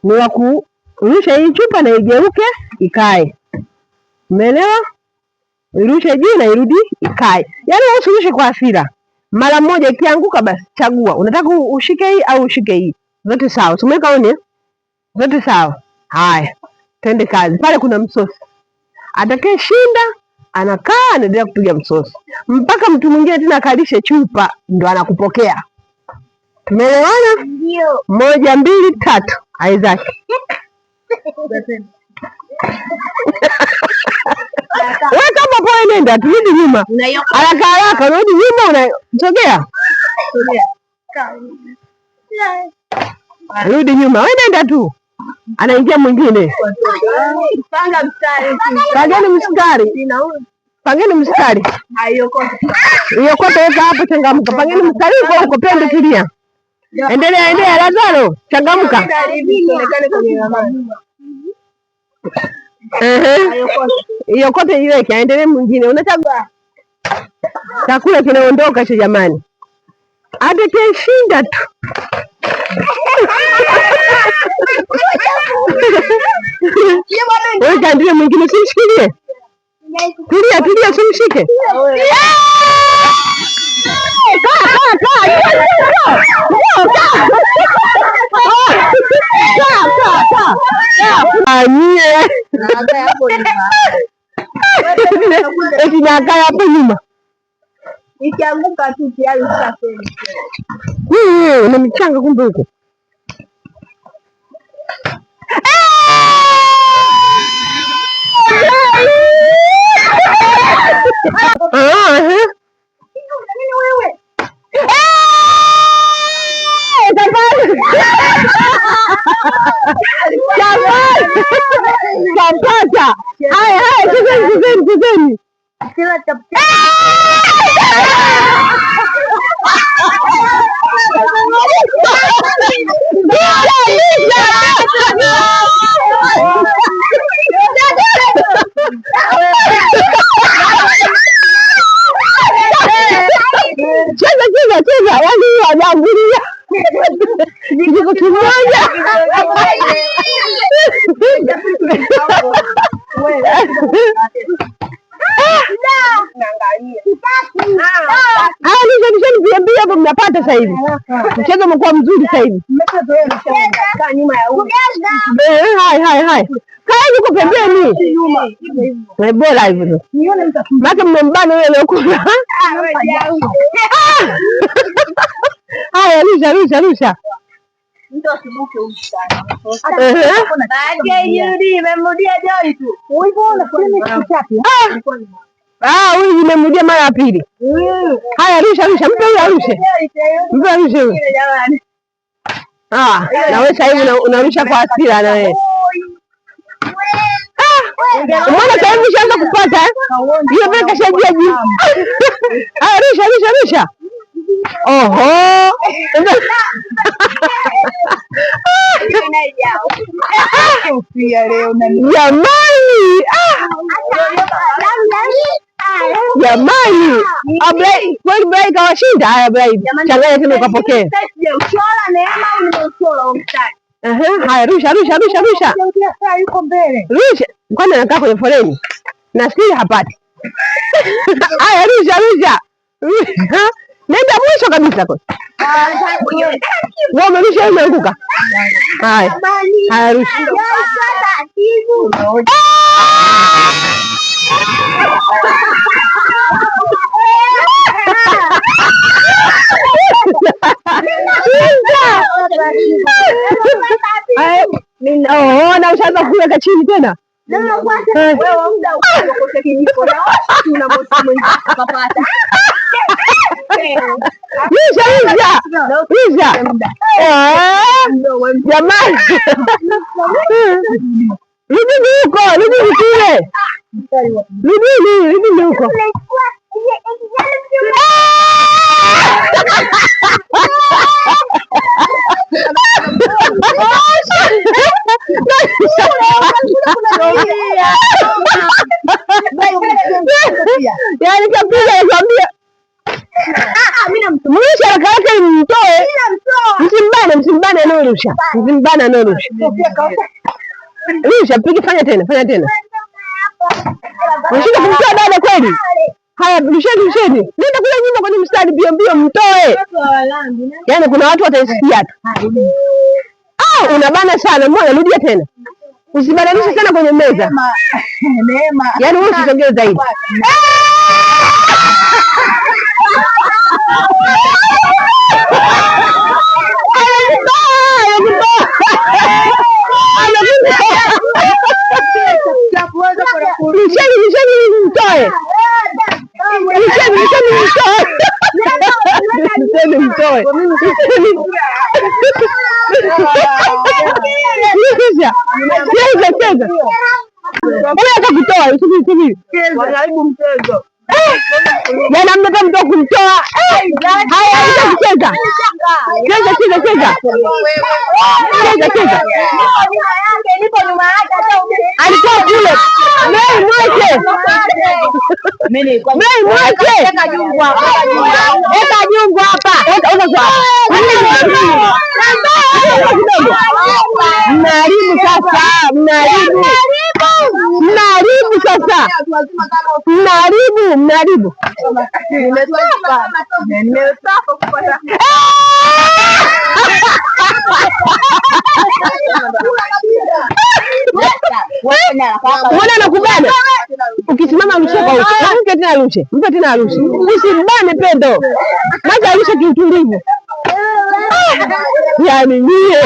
ni wa kurusha hii chupa na igeuke ikae. Umeelewa? Irushe juu na irudi ikae. Yaani usirushe kwa hasira. Mara moja ikianguka basi chagua. Unataka ushike hii au ushike hii? Zote sawa. Tumeweka oni? Zote sawa. Haya. Twende kazi. Pale kuna msosi. Atakayeshinda anakaa anaendelea kupiga msosi. Mpaka mtu mwingine tena akalishe chupa ndo anakupokea. Tumeelewana? Ndio. 1, 2, 3. Isaac. Wewe kama poa nenda turudi nyuma. Haraka haraka rudi nyuma unasogea. Rudi nyuma. Wewe nenda tu. Anaingia mwingine. Panga mstari. Pangeni mstari. Pangeni mstari. Iokote weka hapo changamka. Pangeni mstari uko pende tulia. Endelea Lazaro, changamka. Iokote iweke, aendelee mwingine. Unachagua. Chakula kinaondoka hicho jamani. Atakayeshinda tu. Weka ndiye mwingine usimshikilie. Tulia usimshike. Eti nakaa hapo nyuma. Ikianguka tu tayari ushafeli. Una michanga kumbe huko. Kampata. Haya, chezeni. Cheza. Yaani wanaangulia. Kijiko kimoja. Nishaambia hapo mnapata sasa hivi. Mchezo umekuwa mzuri sasa hivi. Hai. Kaeni huko pembeni. Bora hivyo. Maana mmembana yule aliyokula. Haya, rusha. Mtu asibuke huko sana. Nimerudia Joy tu. Uiona kuna kitu chake. Huyu nimerudia mara ya pili. Haya, rusha. Mpe huyu arushe. Na wewe sasa hivi unarusha kwa hasira na wewe. Umeona sasa hivi ushaanza kupata hiyo peka shajia juu. Rusha. Oho. Jamani. Kweli Brai kawashinda. Haya Brai. Changanya tena ukapokea. Haya rusha. Yuko mbele. Rusha. Kwani anakaa kwenye foleni? Nafikiri hapati. Haya rusha. Nenda mwisho kabisa kwa. Wewe umerusha umeanguka. Haya rusha. Na ushaanza kuweka chini tena. Rusha. Jamani. Rudi huko. Yaani kapiga nakwambia. Mwisho haraka mtoe. Msimbane Nuru. rusha. Mzimbana no rusha. Rusha, piga, fanya tena. Unashika kumtoa dada kweli? Haya, rusheni. Nenda kule nyuma kwenye mstari mbio mtoe. Yaani kuna watu wataisikia tu. Unabana sana. Mbona rudia tena. Usibadilishe sana kwenye meza. Yaani wewe usisogee zaidi. Mtoe. Cheza. Unataka kutoa, subiri. Wanaibu mchezo. Jana mmetoa mtoa kumtoa. Haya, cheza. Alikuwa kule. Mwache. Eka jungu hapa. Mnaharibu sasa. Mnaharibu. Mbona nakubana? Ukisimama rusha kwa uso. Mpe tena rushe. Usibane Pendo. Maza rusha kiutulivu. Yaani nyie.